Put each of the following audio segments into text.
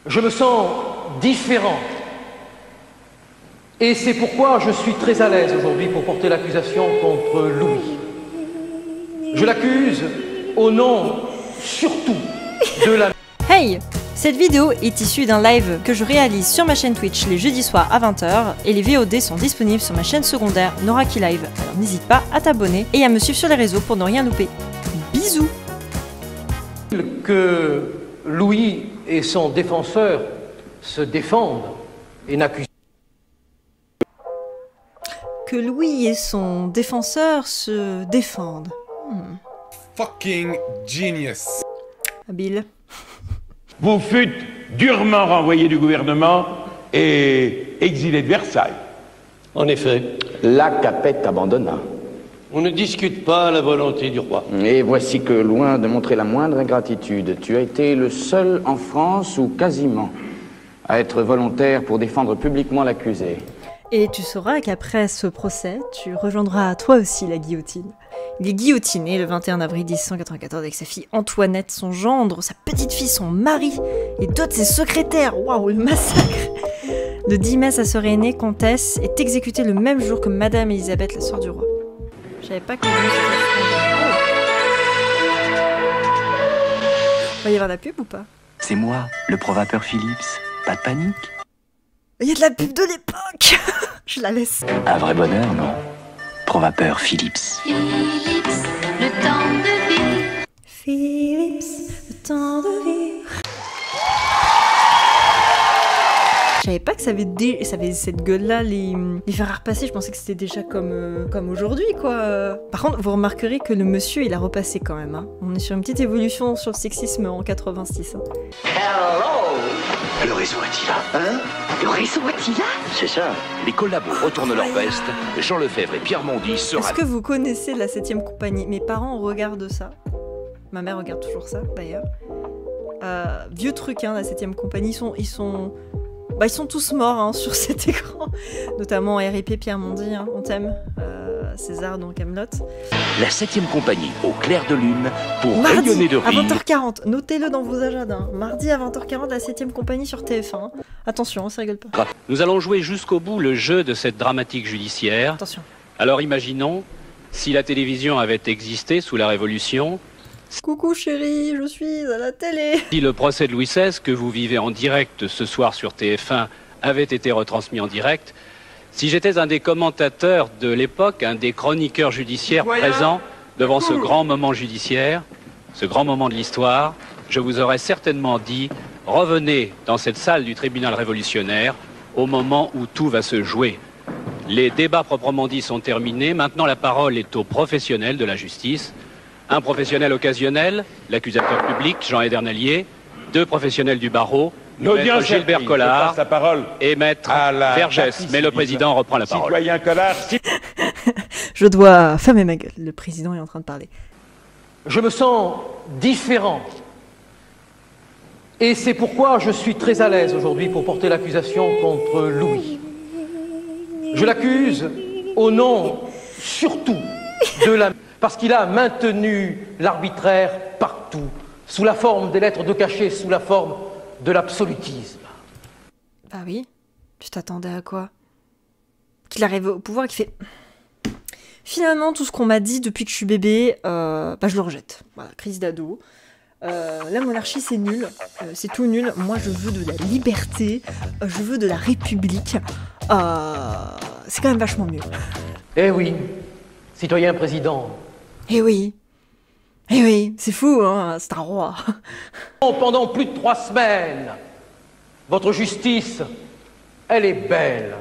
Je me sens différent. Et c'est pourquoi je suis très à l'aise aujourd'hui pour porter l'accusation contre Louis. Je l'accuse au nom, surtout, de la... Hey! Cette vidéo est issue d'un live que je réalise sur ma chaîne Twitch les jeudis soirs à 20 h et les VOD sont disponibles sur ma chaîne secondaire Noraki Live. Alors n'hésite pas à t'abonner et à me suivre sur les réseaux pour ne rien louper. Bisous! Que Louis et son défenseur se défendent et n'accusent Que Louis et son défenseur se défendent. Fucking genius. Habile. Vous fûtes durement renvoyé du gouvernement et exilé de Versailles. En effet, La Capette abandonna. on ne discute pas la volonté du roi. Et voici que, loin de montrer la moindre ingratitude, tu as été le seul en France, ou quasiment, à être volontaire pour défendre publiquement l'accusé. Et tu sauras qu'après ce procès, tu rejoindras toi aussi la guillotine. Il est guillotiné le 21 avril 1694 avec sa fille Antoinette, son gendre, sa petite fille, son mari et d'autres de ses secrétaires. Waouh, le massacre! De Dimès, sa sœur aînée, comtesse, est exécutée le même jour que Madame Elisabeth, la sœur du roi. Je savais pas que... Va y avoir de la pub ou pas? C'est moi, le provateur Philips. Pas de panique. Il y a de la pub de l'époque. Je la laisse. Un vrai bonheur, non? Provapeur Philips. Philips, le temps de vivre. Philips, le temps de vivre. Je savais pas que ça avait cette gueule-là, les faire repasser. Je pensais que c'était déjà comme aujourd'hui, quoi. Par contre, vous remarquerez que le monsieur, il a repassé quand même. Hein. On est sur une petite évolution sur le sexisme en 86. Hein. Le réseau est-il là? Hein? Le réseau est-il là? C'est ça. Les collabos retournent leur veste. Jean Lefebvre et Pierre Mondy sera... Est-ce que vous connaissez la 7ème compagnie? Mes parents regardent ça. Ma mère regarde toujours ça, d'ailleurs. Vieux truc, hein, la 7ème compagnie. Ils sont tous morts hein, sur cet écran. Notamment R.I.P. Pierre Mondy, hein, on t'aime. César dans Camelot. La 7ème compagnie au clair de lune pour Mardi, rayonner de à rire. 20h40, notez-le dans vos agendas. Mardi à 20h40, la 7ème compagnie sur TF1. Hein. Attention, ça rigole pas. Nous allons jouer jusqu'au bout le jeu de cette dramatique judiciaire. Attention. Alors imaginons, si la télévision avait existé sous la Révolution, Coucou chérie, je suis à la télé. si le procès de Louis XVI que vous vivez en direct ce soir sur TF1 avait été retransmis en direct, si j'étais un des commentateurs de l'époque, un des chroniqueurs judiciaires présents devant ce grand moment judiciaire, ce grand moment de l'histoire, je vous aurais certainement dit, revenez dans cette salle du tribunal révolutionnaire au moment où tout va se jouer. Les débats proprement dits sont terminés, maintenant la parole est aux professionnels de la justice. Un professionnel occasionnel, l'accusateur public, Jean Edernalier, 2 professionnels du barreau, Maître Gilbert Collard la parole et Maître Vergès. Mais le président reprend la parole. Citoyen Collard, Je dois fermer ma gueule, le président est en train de parler. Je me sens différent. Et c'est pourquoi je suis très à l'aise aujourd'hui pour porter l'accusation contre Louis. Je l'accuse au nom, surtout, de la... Parce qu'il a maintenu l'arbitraire partout, sous la forme des lettres de cachet, sous la forme de l'absolutisme. Bah oui, tu t'attendais à quoi? Qu'il arrive au pouvoir et qu'il fait... Finalement, tout ce qu'on m'a dit depuis que je suis bébé, bah je le rejette. Voilà, crise d'ado. La monarchie, c'est nul. C'est tout nul. Moi, je veux de la liberté. Je veux de la république. C'est quand même vachement mieux. Eh oui, citoyen président. Eh oui. Eh oui, c'est fou, hein, c'est un roi. Pendant plus de 3 semaines, votre justice, elle est belle.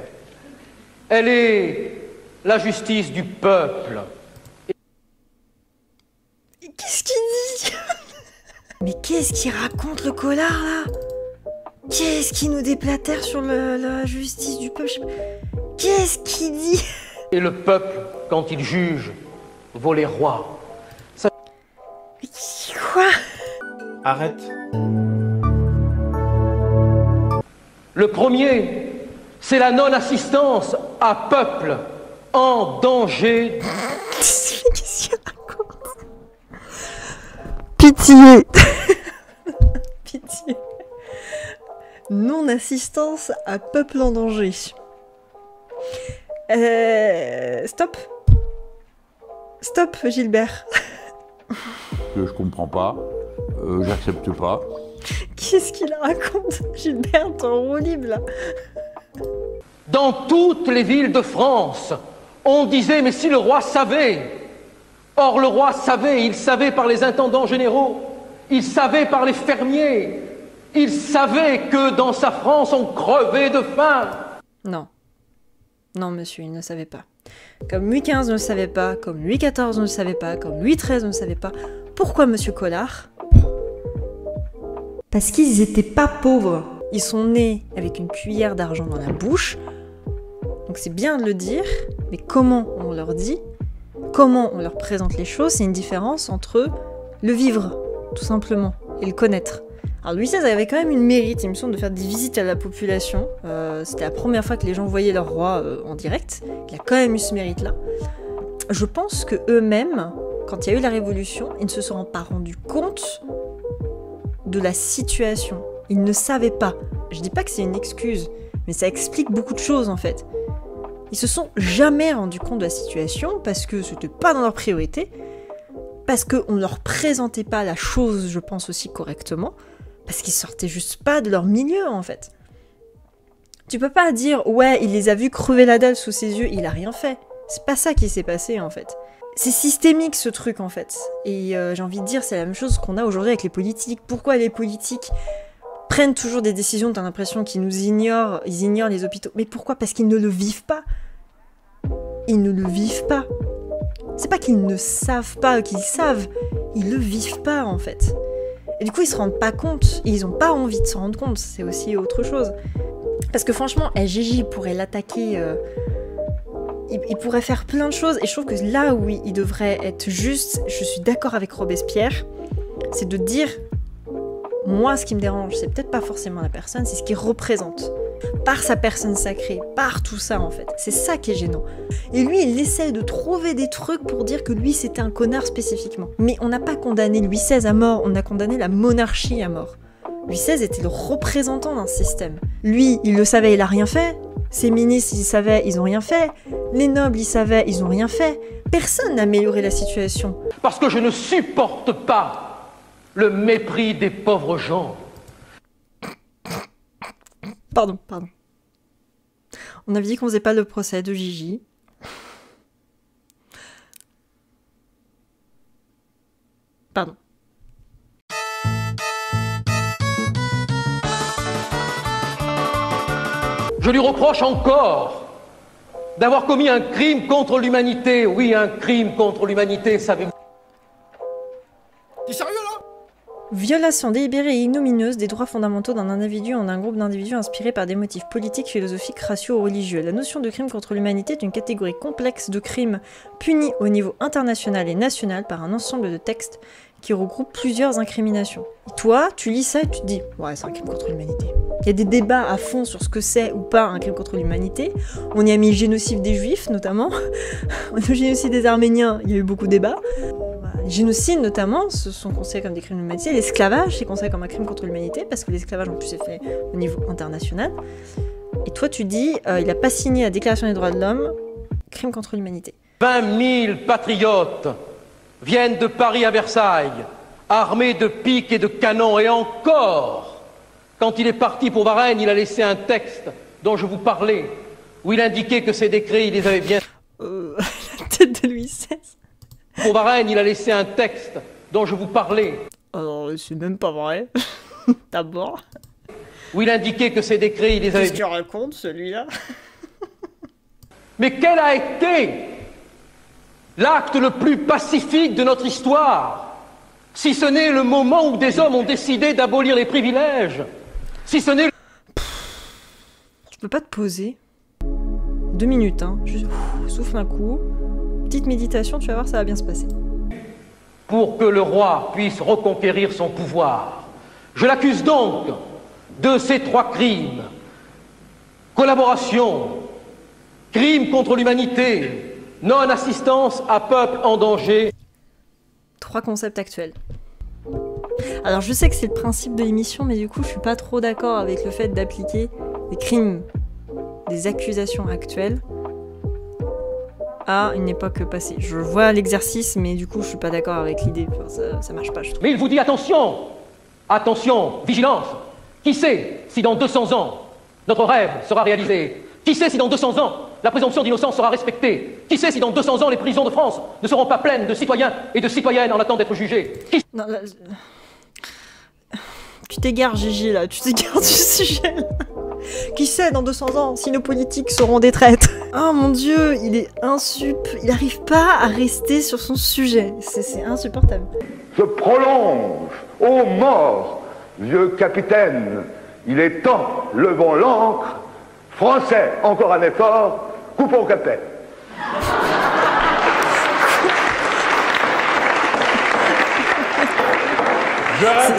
Elle est la justice du peuple. Qu'est-ce qu'il dit? Mais qu'est-ce qu'il raconte le collard là? Qu'est-ce qu'il nous déplatère sur la justice du peuple? Qu'est-ce qu'il dit? Et le peuple, quand il juge, vaut les rois. Ça... Quoi? Arrête. Le premier, c'est la non-assistance à peuple en danger. Qu'est-ce qu'il raconte? Pitié. Pitié. Non-assistance à peuple en danger. Stop. Stop, Gilbert. Que je comprends pas, j'accepte pas. Qu'est-ce qu'il raconte, Gilbert, ton roue libre, là? Dans toutes les villes de France, on disait, mais si le roi savait. Or, le roi savait, il savait par les intendants généraux, il savait par les fermiers, il savait que dans sa France, on crevait de faim. Non. Non, monsieur, il ne savait pas. Comme Louis XV ne le savait pas, comme Louis XIV ne le savait pas, comme Louis XIII ne le savait pas. Pourquoi, monsieur Collard? Parce qu'ils étaient pas pauvres. Ils sont nés avec une cuillère d'argent dans la bouche. Donc c'est bien de le dire, mais comment on leur dit, comment on leur présente les choses, c'est une différence entre le vivre, tout simplement, et le connaître. Alors Louis XVI avait quand même une mérite, il me semble, de faire des visites à la population. C'était la première fois que les gens voyaient leur roi en direct. Il a quand même eu ce mérite-là. Je pense que eux-mêmes, quand il y a eu la Révolution, ils ne se sont pas rendus compte de la situation. Ils ne savaient pas. Je dis pas que c'est une excuse, mais ça explique beaucoup de choses en fait. Ils se sont jamais rendus compte de la situation parce que c'était pas dans leur priorité, parce qu'on ne leur présentait pas la chose, je pense aussi correctement, parce qu'ils sortaient juste pas de leur milieu en fait. Tu peux pas dire ouais, il les a vus crever la dalle sous ses yeux, il a rien fait. C'est pas ça qui s'est passé en fait. C'est systémique ce truc en fait. Et j'ai envie de dire, c'est la même chose qu'on a aujourd'hui avec les politiques. Pourquoi les politiques prennent toujours des décisions, t'as l'impression qu'ils nous ignorent, ils ignorent les hôpitaux. Mais pourquoi? Parce qu'ils ne le vivent pas. Ils ne le vivent pas. C'est pas qu'ils ne savent pas, qu'ils savent. Ils le vivent pas en fait. Et du coup ils se rendent pas compte. Et ils ont pas envie de se rendre compte. C'est aussi autre chose. Parce que franchement, Gigi pourrait l'attaquer... Il pourrait faire plein de choses. Et je trouve que là où il devrait être juste, je suis d'accord avec Robespierre, c'est de dire... Moi, ce qui me dérange, c'est peut-être pas forcément la personne, c'est ce qu'il représente. Par sa personne sacrée, par tout ça en fait. C'est ça qui est gênant. Et lui, il essaie de trouver des trucs pour dire que lui, c'était un connard spécifiquement. Mais on n'a pas condamné Louis XVI à mort, on a condamné la monarchie à mort. Louis XVI était le représentant d'un système. Lui, il le savait, il a rien fait. Ses ministres, ils savaient, ils ont rien fait. Les nobles, ils savaient, ils ont rien fait. Personne n'a amélioré la situation. Parce que je ne supporte pas le mépris des pauvres gens. Pardon. On avait dit qu'on faisait pas le procès de Gigi. Pardon. Je lui reproche encore d'avoir commis un crime contre l'humanité. Oui, un crime contre l'humanité, savez-vous. T'es sérieux là? Violation délibérée et ignominieuse des droits fondamentaux d'un individu en un groupe d'individus inspirés par des motifs politiques, philosophiques, raciaux ou religieux. La notion de crime contre l'humanité est une catégorie complexe de crimes punis au niveau international et national par un ensemble de textes qui regroupent plusieurs incriminations. Et toi, tu lis ça et tu te dis « Ouais, c'est un crime contre l'humanité ». Il y a des débats à fond sur ce que c'est ou pas un crime contre l'humanité. On y a mis le génocide des Juifs, notamment. Le génocide des Arméniens, il y a eu beaucoup de débats. Les génocides, notamment, se sont considérés comme des crimes de l'humanité. L'esclavage, c'est considéré comme un crime contre l'humanité, parce que l'esclavage, en plus, est fait au niveau international. Et toi, tu dis, il n'a pas signé la Déclaration des droits de l'homme, crime contre l'humanité. 20 000 patriotes viennent de Paris à Versailles, armés de piques et de canons, et encore, quand il est parti pour Varennes, il a laissé un texte dont je vous parlais, où il indiquait que ces décrets, il les avait bien... La tête de Louis XVI. Pour Varennes, il a laissé un texte dont je vous parlais. Alors, c'est même pas vrai. D'abord. Où il indiquait que ces décrets, il les avait... Qu'est-ce qu'il raconte, celui-là? Mais quel a été l'acte le plus pacifique de notre histoire, si ce n'est le moment où des hommes ont décidé d'abolir les privilèges, si ce n'est... Tu peux pas te poser 2 minutes, hein. Juste souffle un coup, petite méditation, tu vas voir, ça va bien se passer. Pour que le roi puisse reconquérir son pouvoir. Je l'accuse donc de ces 3 crimes. Collaboration, crime contre l'humanité, non-assistance à peuple en danger. 3 concepts actuels. Alors je sais que c'est le principe de l'émission, mais du coup je suis pas trop d'accord avec le fait d'appliquer des crimes, des accusations actuelles à une époque passée. Je vois l'exercice, mais du coup je suis pas d'accord avec l'idée. Enfin, ça marche pas, je trouve. Mais il vous dit attention, attention, vigilance. Qui sait si dans 200 ans, notre rêve sera réalisé? Qui sait si dans 200 ans, la présomption d'innocence sera respectée? Qui sait si dans 200 ans, les prisons de France ne seront pas pleines de citoyens et de citoyennes en attente d'être jugés? Non, là, tu t'égares, Gigi, là. Tu t'égares du sujet, là. Qui sait, dans 200 ans, si nos politiques seront des traîtres? Oh mon Dieu, il est il arrive pas à rester sur son sujet. C'est insupportable. Je prolonge, ô mort, vieux capitaine, il est temps, levons l'ancre. Français, encore un effort, coupons au capitaine.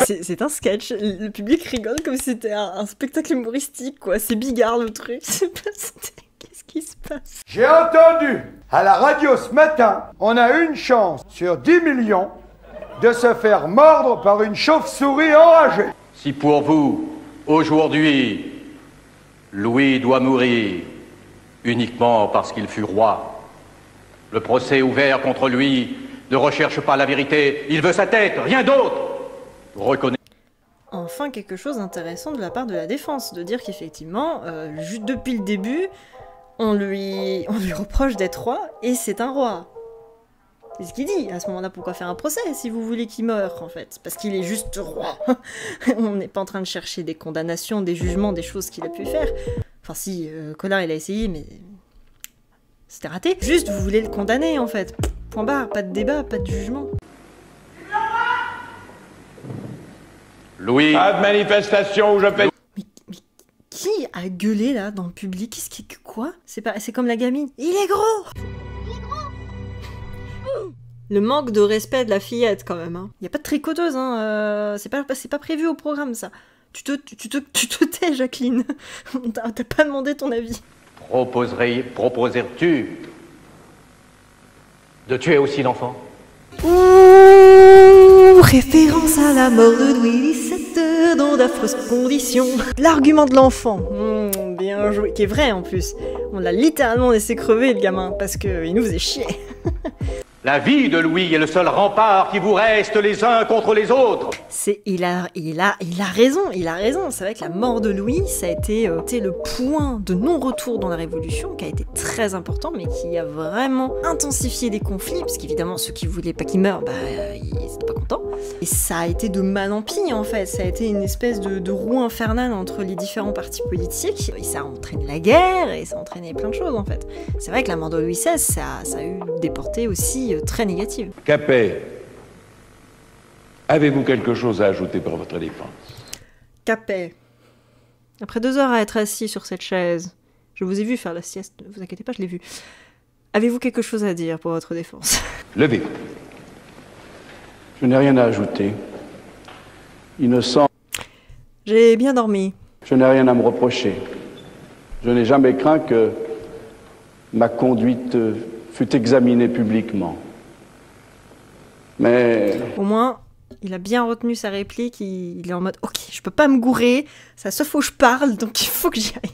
C'est un sketch, le public rigole comme si c'était un spectacle humoristique, quoi. C'est bigard le truc. Qu'est-ce qui se passe? J'ai entendu à la radio ce matin, on a une chance sur 10 millions de se faire mordre par une chauve-souris enragée. Si pour vous, aujourd'hui, Louis doit mourir uniquement parce qu'il fut roi, le procès ouvert contre lui ne recherche pas la vérité, il veut sa tête, rien d'autre. Reconnaissez. Enfin, quelque chose d'intéressant de la part de la défense, de dire qu'effectivement, depuis le début, on lui reproche d'être roi, et c'est un roi. C'est ce qu'il dit. À ce moment-là, pourquoi faire un procès si vous voulez qu'il meure, en fait? Parce qu'il est juste roi. On n'est pas en train de chercher des condamnations, des jugements, des choses qu'il a pu faire. Enfin si, Collard il a essayé, mais c'était raté. Juste, vous voulez le condamner, en fait. Point barre, pas de débat, pas de jugement. Louis. Pas de manifestation où je paye. Mais qui a gueulé là dans le public? Qu'est-ce qui quoi? C'est comme la gamine. Il est gros. Le manque de respect de la fillette quand même. Hein. Y a pas de tricoteuse. Hein. C'est pas prévu au programme ça. Tu te tais, Jacqueline. T'as pas demandé ton avis. Proposerais-tu de tuer aussi l'enfant? Ouh, référence à la mort de Louis XVII dans d'affreuses conditions. L'argument de l'enfant, bien joué, qui est vrai en plus. On l'a littéralement laissé crever le gamin, parce qu'il nous faisait chier. La vie de Louis est le seul rempart qui vous reste les uns contre les autres. Il a raison. C'est vrai que la mort de Louis, ça a été le point de non-retour dans la Révolution, qui a été très important, mais qui a vraiment intensifié les conflits, parce qu'évidemment, ceux qui voulaient pas qu'il meure, ils étaient pas contents. Et ça a été de mal en pis, en fait. Ça a été une espèce de roue infernale entre les différents partis politiques. Et ça a entraîné la guerre, et ça a entraîné plein de choses, en fait. C'est vrai que la mort de Louis XVI, ça a eu des portées aussi très négatives. Capet, avez-vous quelque chose à ajouter pour votre défense? Capet. Après 2 heures à être assis sur cette chaise, je vous ai vu faire la sieste, ne vous inquiétez pas, je l'ai vu. Avez-vous quelque chose à dire pour votre défense? Levez. Je n'ai rien à ajouter. Innocent. J'ai bien dormi. Je n'ai rien à me reprocher. Je n'ai jamais craint que ma conduite fût examinée publiquement. Mais... Au moins, il a bien retenu sa réplique, il est en mode « Ok, je peux pas me gourer, ça se faut que je parle, donc il faut que j'y aille. »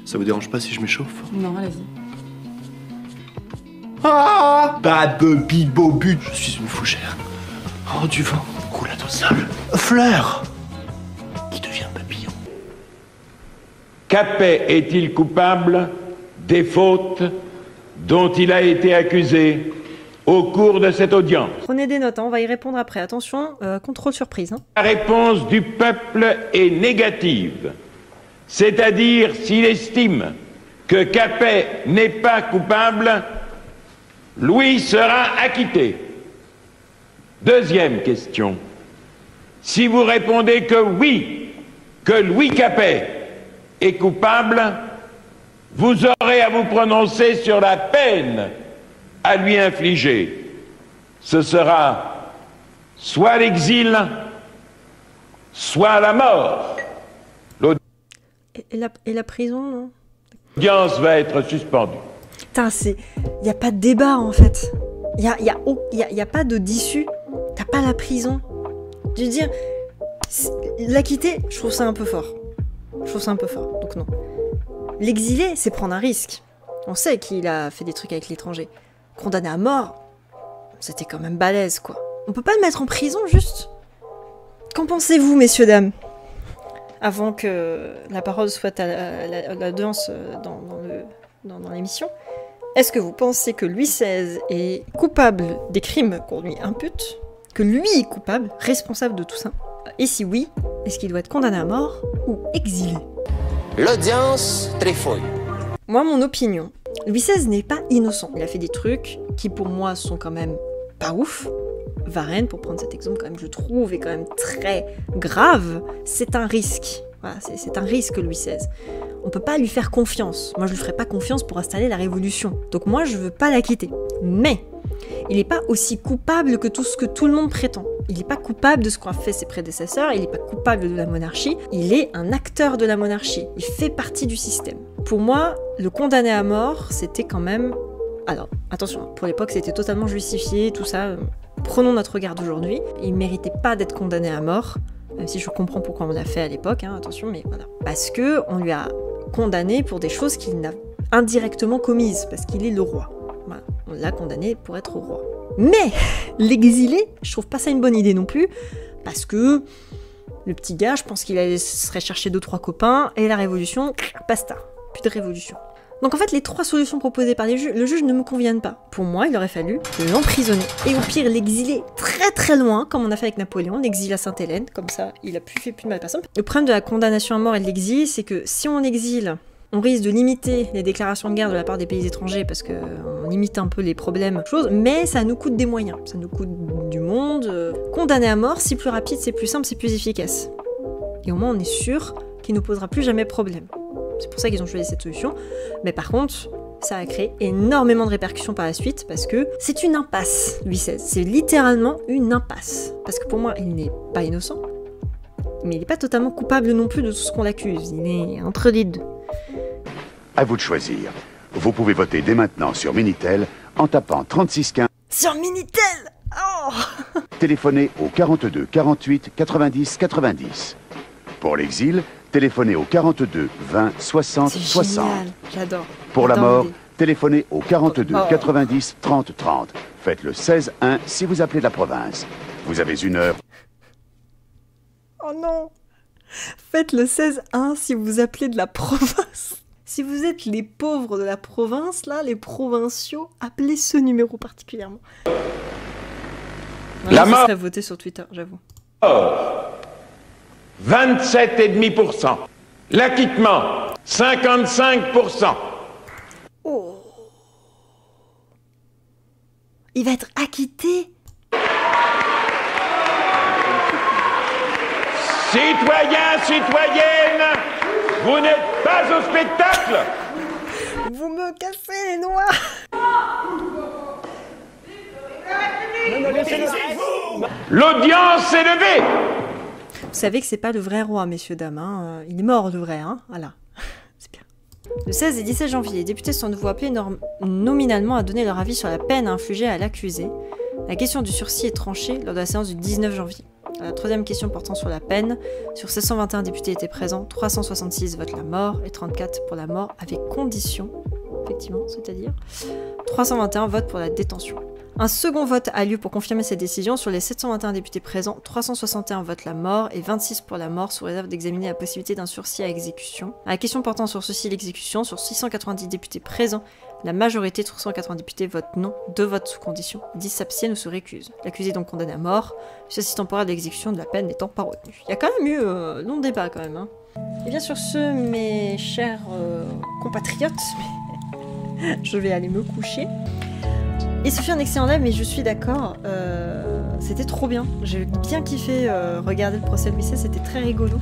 Ça vous dérange pas si je m'échauffe? Non, allez-y. Ah, babi bobu, je suis une fougère. Oh, du vent coule à ton sol. Fleur qui devient papillon. Capet est-il coupable des fautes dont il a été accusé au cours de cette audience? Prenez des notes, hein, on va y répondre après. Attention, contrôle surprise. Hein. La réponse du peuple est négative. C'est-à-dire, s'il estime que Capet n'est pas coupable, Louis sera acquitté. Deuxième question. Si vous répondez que oui, que Louis Capet est coupable, vous aurez à vous prononcer sur la peine à lui infliger. Ce sera soit l'exil, soit la mort. Et la prison, non? L'audience va être suspendue. Putain, y a pas de débat en fait. Y a pas de d'issue. T'as pas la prison. Je veux dire, L'acquitter, je trouve ça un peu fort. Je trouve ça un peu fort, donc non. L'exiler, c'est prendre un risque. On sait qu'il a fait des trucs avec l'étranger. Condamné à mort, c'était quand même balèze, quoi. On peut pas le mettre en prison, juste? Qu'en pensez-vous, messieurs, dames? Avant que la parole soit à la danse dans l'émission. Est-ce que vous pensez que Louis XVI est coupable des crimes qu'on lui impute? Que lui est coupable, responsable de tout ça? Et si oui, est-ce qu'il doit être condamné à mort ou exilé? L'audience Trifouille. Moi, mon opinion, Louis XVI n'est pas innocent. Il a fait des trucs qui, pour moi, sont quand même pas ouf. Varennes, pour prendre cet exemple, quand même, je trouve, est quand même très grave. C'est un risque. Voilà, c'est un risque, Louis XVI. On peut pas lui faire confiance. Moi, je lui ferai pas confiance pour installer la Révolution. Donc moi, je veux pas l'acquitter. Mais il n'est pas aussi coupable que tout ce que tout le monde prétend. Il n'est pas coupable de ce qu'ont fait ses prédécesseurs, il n'est pas coupable de la monarchie, il est un acteur de la monarchie, il fait partie du système. Pour moi, le condamner à mort, c'était quand même... Alors, attention, pour l'époque, c'était totalement justifié, tout ça. Prenons notre regard d'aujourd'hui. Il ne méritait pas d'être condamné à mort, même si je comprends pourquoi on l'a fait à l'époque, hein, attention, mais voilà. Parce que on lui a condamné pour des choses qu'il n'a indirectement commises, parce qu'il est le roi. Voilà, on l'a condamné pour être roi. Mais l'exiler, je trouve pas ça une bonne idée non plus, parce que le petit gars, je pense qu'il serait chercher 2-3 copains, et la révolution, basta, plus de révolution. Donc en fait, les 3 solutions proposées par le juge ne me conviennent pas. Pour moi, il aurait fallu l'emprisonner, et au pire l'exiler très très loin, comme on a fait avec Napoléon, l'exil à Sainte-Hélène, comme ça il a fait plus de mal à personne. Le problème de la condamnation à mort et de l'exil, c'est que si on exile, on risque de limiter les déclarations de guerre de la part des pays étrangers parce qu'on limite un peu les problèmes, mais ça nous coûte des moyens, ça nous coûte du monde. Condamner à mort, c'est plus rapide, c'est plus simple, c'est plus efficace. Et au moins on est sûr qu'il ne posera plus jamais problème. C'est pour ça qu'ils ont choisi cette solution. Mais par contre, ça a créé énormément de répercussions par la suite parce que c'est une impasse, Louis XVI. C'est littéralement une impasse. Parce que pour moi, il n'est pas innocent, mais il n'est pas totalement coupable non plus de tout ce qu'on l'accuse. Il est entre les deux. À vous de choisir. Vous pouvez voter dès maintenant sur Minitel en tapant 3615. Sur Minitel! Oh! Téléphonez au 42 48 90 90. Pour l'exil, téléphonez au 42 20 60 60. J'adore. Pour la mort, téléphonez au 42 90 30 30. Faites le 16 1 si vous appelez de la province. Vous avez 1 heure. Oh non! Faites le 16 1 si vous appelez de la province. Si vous êtes les pauvres de la province, là, les provinciaux, appelez ce numéro particulièrement. La mort serait voté sur Twitter, j'avoue. 27,5%. L'acquittement, 55%. Oh. Il va être acquitté. Citoyens, citoyennes, vous n'êtes pas au spectacle. Vous me cassez les noix. L'audience est levée. Vous savez que c'est pas le vrai roi, messieurs, dames. Hein. Il est mort, le vrai, hein. Voilà. C'est bien. Le 16 et 17 janvier, les députés sont de nouveau appelés nominalement à donner leur avis sur la peine infligée à l'accusé. La question du sursis est tranchée lors de la séance du 19 janvier. La troisième question portant sur la peine, sur 721 députés étaient présents, 366 votent la mort et 34 pour la mort avec condition, effectivement, c'est-à-dire 321 votent pour la détention. Un second vote a lieu pour confirmer cette décision. Sur les 721 députés présents, 361 votent la mort et 26 pour la mort, sous réserve d'examiner la possibilité d'un sursis à exécution. À la question portant sur ceci et l'exécution, sur 690 députés présents, la majorité, 380 députés, votent non, 2 votes sous condition, 10 s'abstiennent ou se récusent. L'accusé est donc condamné à mort, le sursis temporaire de l'exécution de la peine n'étant pas retenu. Il y a quand même eu long débat quand même. Hein. Et bien sur ce, mes chers compatriotes, je vais aller me coucher. Et ce fut un excellent live, mais je suis d'accord, c'était trop bien. J'ai bien kiffé regarder le procès de Louis XVI, c'était très rigolo.